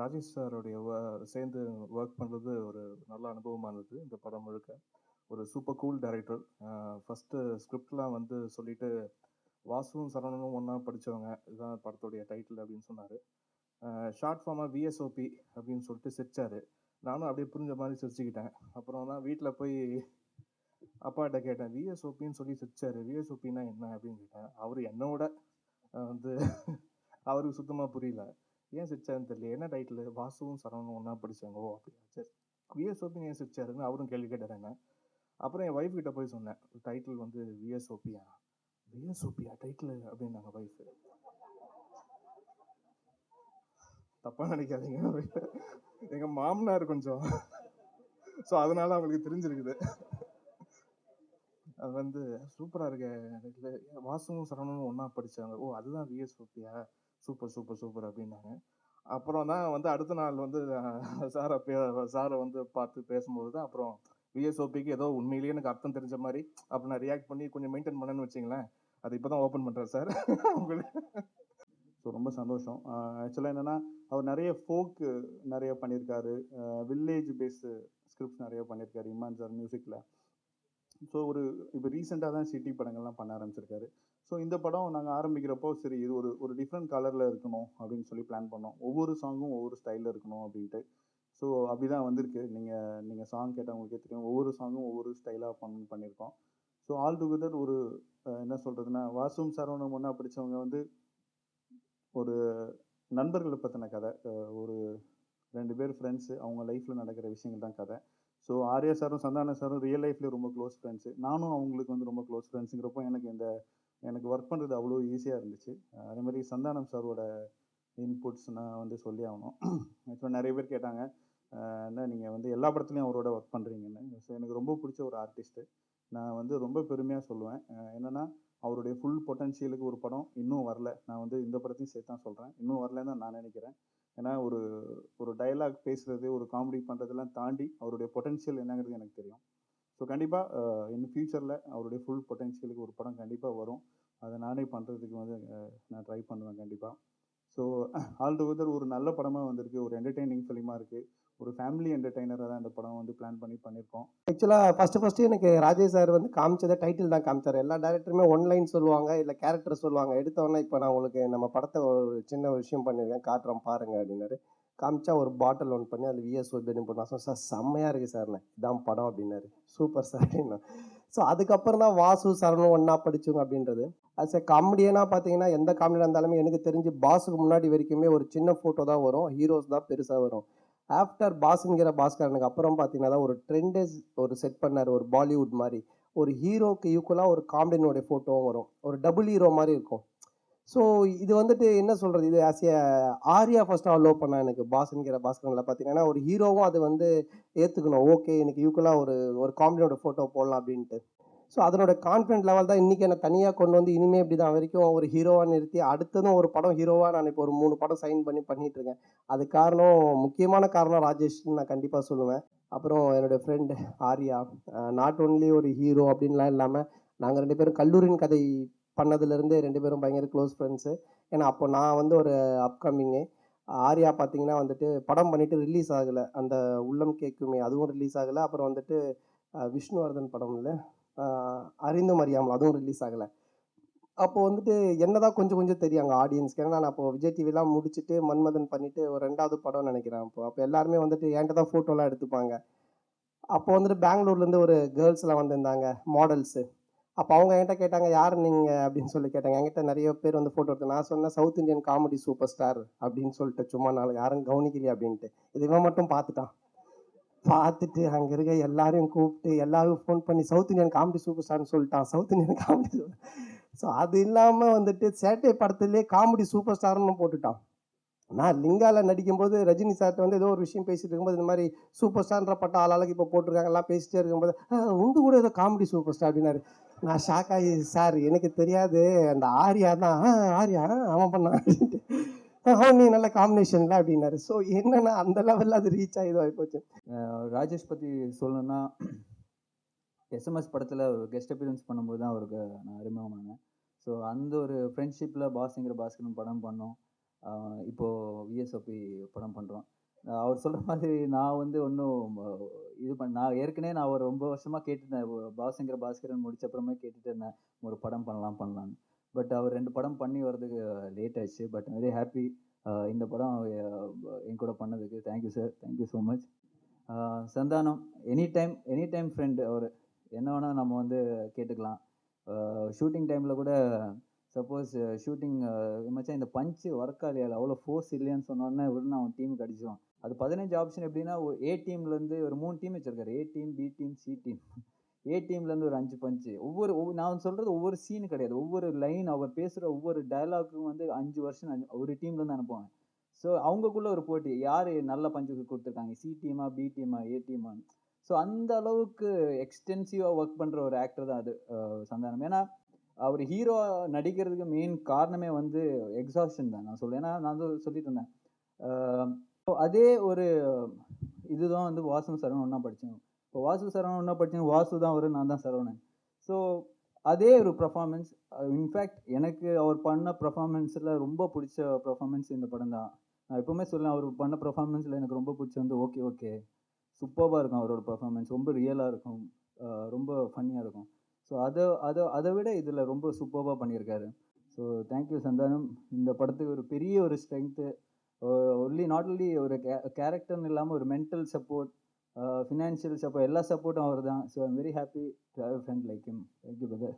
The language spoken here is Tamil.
ராஜேஷ் சாருடைய சேர்ந்து ஒர்க் பண்ணுறது ஒரு நல்ல அனுபவமாக இருந்தது. இந்த படம் முழுக்க ஒரு சூப்பர் கூல் டைரக்டர். ஃபஸ்ட்டு ஸ்கிரிப்ட்லாம் வந்து சொல்லிட்டு வாசுவும் சரவணனும் ஒன்றா படித்தவங்க, இதுதான் படத்துடைய டைட்டில் அப்படின்னு சொன்னார். ஷார்ட் ஃபார்மாக விஎஸ்ஓபி அப்படின்னு சொல்லிட்டு சிரிச்சார். நானும் அப்படியே புரிஞ்ச மாதிரி சிரிச்சுக்கிட்டேன். அப்புறம் தான் வீட்டில் போய் அப்பாட்ட கேட்டேன், விஎஸ்ஓபின்னு சொல்லி சிரிச்சாரு, விஎஸ்ஓபின்னா என்ன அப்படின்னு கேட்டேன். அவர் என்னோட வந்து அவருக்கு சுத்தமாக புரியல. ஏன் சிரிச்சாருன்னு தெரியல. என்ன டைட்டில்? வாசுவும் சரவணனும் ஒன்றா படிச்சாங்க. ஓ அப்படியா, சரி. விஎஸ்ஓபின்னு ஏன் சிரிச்சாருன்னு அவரும் கேள்வி கேட்டார் என்ன. அப்புறம் என் ஒய்ஃப் கிட்ட போய் சொன்னேன், டைட்டில் வந்து விஎஸ்ஓபியா. விஎஸ்ஓபியா டைட்டில் அப்படின்னாங்க ஒய்ஃபு. தப்பா நினைக்காதீங்க, எங்க மாமனார் கொஞ்சம், ஸோ அதனால அவங்களுக்கு தெரிஞ்சிருக்குது. அது வந்து சூப்பராக இருக்க, வாசுவும் சரவணனும் ஒன்றா படித்தாங்க. ஓ அதுதான் விஎஸ்ஓபியா, சூப்பர் சூப்பர் சூப்பர் அப்படின்னாங்க. அப்புறம் தான் வந்து அடுத்த நாள் வந்து சாரை வந்து பார்த்து பேசும்போது தான் அப்புறம் விஎஸ்ஓபிக்கு ஏதோ உண்மையிலேயே எனக்கு அர்த்தம் தெரிஞ்ச மாதிரி அப்போ நான் ரியாக்ட் பண்ணி கொஞ்சம் மெயின்டைன் பண்ணேன்னு வச்சிங்களேன். அது இப்போ தான் ஓப்பன் பண்ணுறேன் சார் உங்களுக்கு. ஸோ ரொம்ப சந்தோஷம். ஆக்சுவலாக என்னென்னா, அவர் நிறைய ஃபோக்கு நிறைய பண்ணியிருக்காரு. வில்லேஜ் பேஸ்டு ஸ்கிரிப்ட்ஸ் நிறைய பண்ணியிருக்காரு இமான் சார் மியூசிக்கில். ஸோ இப்போ ரீசெண்டாக தான் சிட்டி படங்கள்லாம் பண்ண ஆரம்பிச்சிருக்காரு. ஸோ இந்த படம் நாங்கள் ஆரம்பிக்கிறப்போ சரி இது ஒரு டிஃப்ரெண்ட் கலரில் இருக்கணும் அப்படின்னு சொல்லி பிளான் பண்ணோம். ஒவ்வொரு சாங்கும் ஒவ்வொரு ஸ்டைலில் இருக்கணும் அப்படின்ட்டு. ஸோ அப்படி தான் வந்திருக்கு. நீங்கள் சாங் கேட்டவங்களுக்கே தெரியும், ஒவ்வொரு சாங்கும் ஒவ்வொரு ஸ்டைலாக பண்ணியிருக்கோம். ஸோ ஆல் டுகெதர் ஒரு என்ன சொல்கிறதுனா, வாசும் சரவணம் ஒன்றா படித்தவங்க வந்து ஒரு நண்பர்களை பற்றின கதை. ஒரு 2 பேர் ஃப்ரெண்ட்ஸு, அவங்க லைஃப்பில் நடக்கிற விஷயங்கள் தான் கதை. ஸோ ஆர்யா சாரும் சந்தான சாரும் ரியல் லைஃப்லேயே ரொம்ப க்ளோஸ் ஃப்ரெண்ட்ஸு. நானும் அவங்களுக்கு வந்து ரொம்ப க்ளோஸ் ஃப்ரெண்ட்ஸுங்கிறப்போ எனக்கு ஒர்க் பண்ணுறது அவ்வளோ ஈஸியாக இருந்துச்சு. அதே மாதிரி சந்தானம் சாரோட இன்புட்ஸ் நான் வந்து சொல்லி ஆகணும். ஆக்சுவலாக நிறைய பேர் கேட்டாங்க, என்ன நீங்கள் வந்து எல்லா படத்துலையும் அவரோட ஒர்க் பண்ணுறீங்கன்னு. ஸோ எனக்கு ரொம்ப பிடிச்ச ஒரு ஆர்டிஸ்ட்டு. நான் வந்து ரொம்ப பெருமையாக சொல்லுவேன். என்னென்னா, அவருடைய ஃபுல் பொட்டன்ஷியலுக்கு ஒரு படம் இன்னும் வரல. நான் வந்து இந்த படத்தையும் சேர்த்து தான் சொல்கிறேன், இன்னும் வரலன்னு தான் நான் நினைக்கிறேன். ஏன்னா ஒரு டயலாக் பேசுகிறது, ஒரு காமெடி பண்ணுறதெல்லாம் தாண்டி அவருடைய பொட்டன்ஷியல் என்னங்கிறது எனக்கு தெரியும். ஸோ கண்டிப்பாக இன் ஃபியூச்சரில் அவருடைய ஃபுல் பொட்டன்ஷியலுக்கு ஒரு படம் கண்டிப்பாக வரும். அதை நானே பண்ணுறதுக்கு வந்து நான் ட்ரை பண்ணுவேன் கண்டிப்பாக. ஸோ ஆல் டுகெதர் ஒரு நல்ல படமாக வந்திருக்கு. ஒரு என்டர்டெய்னிங் ஃபிலிமாக இருக்குது. ஒரு ஃபேமிலி என்டர்டெய்னராக தான் இந்த படம் வந்து பிளான் பண்ணியிருக்கோம். ஆக்சுவலாக ஃபஸ்ட்டு எனக்கு ராஜேஷ் சார் வந்து காமிச்சதை டைட்டில் தான் காமிச்சார். எல்லா டேரக்டருமே ஒன்லைன் சொல்லுவாங்க, இல்லை கேரக்டர் சொல்லுவாங்க. எடுத்தோடனே இப்போ நான் உங்களுக்கு நம்ம படத்தை ஒரு சின்ன விஷயம் பண்ணியிருக்கேன், காட்டுறோம் பாருங்க அப்படின்னாரு. காமிச்சா ஒரு பாட்டில் ஒன் பண்ணி அதில் விஎஸ்ஓபின்னு போட்டு நான் சார் செம்மையாக இருக்குது சார்ண்ணே, இதான் படம் அப்படின்னாரு. சூப்பர் சார் அப்படின்னா. ஸோ அதுக்கப்புறம் தான் வாசு சரணும் ஒன்றா படிச்சோங்க அப்படின்றது. அஸ் எ காமெடியனாக பார்த்தீங்கன்னா, எந்த காமெடியாக இருந்தாலுமே எனக்கு தெரிஞ்சு பாஸுக்கு முன்னாடி வரைக்குமே ஒரு சின்ன ஃபோட்டோ தான் வரும், ஹீரோஸ் தான் பெருசாக வரும். ஆஃப்டர் பாஸுங்கிற பாஸ்கரனுக்கு அப்புறம் பார்த்தீங்கன்னா தான் ஒரு ட்ரெண்டஸ் ஒரு செட் பண்ணார், ஒரு பாலிவுட் மாதிரி. ஒரு ஹீரோக்கு ஈக்குவலாக ஒரு காமெடியனுடைய ஃபோட்டோவும் வரும், ஒரு டபுள் ஹீரோ மாதிரி இருக்கும். ஸோ இது வந்துட்டு என்ன சொல்கிறது, இது as a Arya first allow பண்ணா எனக்கு பாஸ்ங்கிற பாஸ்கரனில் பார்த்தீங்கன்னா, ஒரு ஹீரோவும் அது வந்து ஏற்றுக்கணும். ஓகே, எனக்கு ஈக்குவலாக ஒரு ஒரு காமெடியோட ஃபோட்டோ போடலாம் அப்படின்ட்டு. ஸோ அதனோட கான்ஃபிடென்ட் லெவல் தான் இன்றைக்கி என்னை தனியாக கொண்டு வந்து இனிமேல் இப்படி தான் வரைக்கும் ஒரு ஹீரோவாக நிறுத்தி அடுத்ததும் ஒரு படம் ஹீரோவாக நான் இப்போ ஒரு 3 படம் சைன் பண்ணிகிட்ருக்கேன். அது காரணம், முக்கியமான காரணம் ராஜேஷ்னு நான் கண்டிப்பாக சொல்லுவேன். அப்புறம் என்னுடைய ஃப்ரெண்டு ஆர்யா, நாட் ஒன்லி ஒரு ஹீரோ அப்படின்லாம் இல்லாமல் நாங்கள் 2 பேரும் கல்லூரியின் கதை பண்ணதுலேருந்து 2 பேரும் பயங்கர க்ளோஸ் ஃப்ரெண்ட்ஸு. ஏன்னா அப்போ நான் வந்து ஒரு அப்கமிங்கு, ஆர்யா பார்த்தீங்கன்னா வந்துட்டு படம் பண்ணிவிட்டு ரிலீஸ் ஆகலை, அந்த உள்ளம் கேட்குமே அதுவும் ரிலீஸ் ஆகலை. அப்புறம் வந்துட்டு விஷ்ணுவர்தன் படம் இல்லை, அறிந்தும் அறியாமல், அதுவும் ரிலீஸ் ஆகலை. அப்போது வந்துட்டு என்ன தான் கொஞ்சம் கொஞ்சம் தெரியும் அங்கே ஆடியன்ஸ்க்கு. ஏன்னா நான் அப்போது விஜய் டிவிலாம் முடிச்சுட்டு மன்மதன் பண்ணிவிட்டு ஒரு 2வது படம் நினைக்கிறேன். அப்போ எல்லாருமே வந்துட்டு என்கிட்ட தான் ஃபோட்டோலாம் எடுத்துப்பாங்க. அப்போ வந்துட்டு பெங்களூர்லேருந்து ஒரு கேர்ள்ஸ்லாம் வந்திருந்தாங்க, மாடல்ஸு. அப்போ அவங்க என்கிட்ட கேட்டாங்க, யார் நீங்கள் அப்படின்னு சொல்லி கேட்டாங்க. என்கிட்ட நிறைய பேர் வந்து ஃபோட்டோ எடுத்து நான் சொன்னேன், south Indian comedy super star அப்படின்னு சொல்லிட்டு, சும்மா நாள் யாரும் கவனிக்கலையே அப்படின்ட்டு. இது இவன் மட்டும் பார்த்துட்டான். பார்த்துட்டு அங்கே இருக்க எல்லாரையும் கூப்பிட்டு எல்லாரும் ஃபோன் பண்ணி சவுத் இந்தியன் காமெடி சூப்பர் ஸ்டார்னு சொல்லிட்டான், சவுத் இந்தியன் காமெடி. ஸோ அது இல்லாமல் வந்துட்டு சேட்டை படத்துலேயே காமெடி சூப்பர் ஸ்டார்னு போட்டுட்டான். நான் லிங்காவில் நடிக்கும்போது ரஜினி சார்ட்ட வந்து ஏதோ ஒரு விஷயம் பேசிட்டு இருக்கும்போது இந்த மாதிரி சூப்பர் ஸ்டார்ன்ற பட்டம் ஆளாளுக்கு இப்போ போட்டிருக்காங்க, எல்லாம் பேசிட்டே இருக்கும்போது உண்டு கூட ஏதோ காமெடி சூப்பர் ஸ்டார் அப்படின்னாரு. நான் ஷாக் ஆகி, சார் எனக்கு தெரியாது, அந்த ஆர்யா தான், ஆர்யா அவன் பண்ணான் அப்படின்ட்டு, அவன் நீ நல்ல காம்பினேஷன்ல அப்படின்னாரு. ஸோ என்னன்னா அந்த லெவலில் அது ரீச் ஆகி ஆகி போச்சு. ராஜேஷ் பற்றி சொல்லணும்னா, எஸ்எம்எஸ் படத்தில் ஒரு கெஸ்ட் அப்பியரன்ஸ் பண்ணும்போது தான் அவருக்கு நான் அறிமுகமானேன். ஸோ அந்த ஒரு ஃப்ரெண்ட்ஷிப்பில் பாஸ்ங்கிற பாஸ்கரன் படம் பண்ணோம். இப்போது விஎஸ்ஓபி படம் பண்ணுறோம். அவர் சொல்கிற மாதிரி நான் வந்து ஒன்றும் நான் ஏற்கனவே நான் ஒரு ரொம்ப வருஷமாக கேட்டுட்டேன். பாஸ்ங்கிற பாஸ்கரன் முடிச்ச அப்புறமே கேட்டுட்டு இருந்தேன், ஒரு படம் பண்ணலான்னு. பட் அவர் 2 படம் பண்ணி வர்றதுக்கு லேட் ஆயிடுச்சு. பட் வெரி ஹாப்பி இந்த படம் என் கூட பண்ணதுக்கு. Thank you sir, thank you so much. Santhanam any time friend. அவர் என்ன வேணால் நம்ம வந்து கேட்டுக்கலாம். ஷூட்டிங் டைமில் கூட சப்போஸ் ஷூட்டிங் மச்சான் இந்த பஞ்சு ஒர்க் ஆகலையா, அவ்வளோ ஃபோர்ஸ் இல்லையான்னு சொன்னோடனே உடனே அவன் டீமுக்கு அடிச்சிடுவான். அது 15 ஆப்ஷன் எப்படின்னா, ஒரு ஏ டீம்லேருந்து ஒரு 3 டீம் வச்சிருக்காரு. A team, B team, C team. A டீம்லேருந்து ஒரு 5 பஞ்சு. நான் சொல்கிறது ஒவ்வொரு சீனு கிடையாது, ஒவ்வொரு லைன் அவர் பேசுகிற ஒவ்வொரு டயலாக்கும் வந்து 5 வருஷம் ஒரு டீம்லேருந்து அனுப்புவாங்க. ஸோ அவங்கக்குள்ள ஒரு போட்டி, யார் நல்ல பஞ்சு கொடுத்துருக்காங்க, சி டீமா, பி டீமா, ஏ டீமான்னு. ஸோ அந்த அளவுக்கு எக்ஸ்டென்சிவாக ஒர்க் பண்ணுற ஒரு ஆக்டர் தான் அது சந்தானம். ஏன்னா அவர் ஹீரோ நடிக்கிறதுக்கு மெயின் காரணமே வந்து எக்ஸாஷன் தான் நான் சொல்லுவேன். ஏன்னா நான் வந்து சொல்லிட்டு இருந்தேன், அதே ஒரு இதுதான் வந்து வாசு சரவணன் ஒன்றா படித்தோம். இப்போ வாசு சரவணன் ஒன்றா படித்தோம், வாசு தான் அவர், நான் தான் சரவணன். ஸோ அதே ஒரு பர்ஃபார்மன்ஸ். இன்ஃபேக்ட் எனக்கு அவர் பண்ண பர்ஃபார்மன்ஸில் ரொம்ப பிடிச்ச பர்ஃபார்மன்ஸ் இந்த படம் தான். நான் எப்போவுமே சொல்லுவேன், அவர் பண்ண பர்ஃபார்மன்ஸில் எனக்கு ரொம்ப பிடிச்ச வந்து ஓகே சூப்பராக இருக்கும். அவரோட பர்ஃபார்மன்ஸ் ரொம்ப ரியலாக இருக்கும், ரொம்ப ஃபன்னியாக இருக்கும். ஸோ அதை விட இதில் ரொம்ப சூப்பராக பண்ணியிருக்காரு. So thank you Santhanam. இந்த படத்துக்கு ஒரு பெரிய ஒரு ஸ்ட்ரென்த்து நாட் ஒன்லி ஒரு கேரக்டர்னு இல்லாமல் ஒரு மென்டல் சப்போர்ட், ஃபினான்ஷியல் சப்போர்ட், எல்லா சப்போர்ட்டும் அவர் தான். So I'm very happy to have a friend like him. Thank you brother.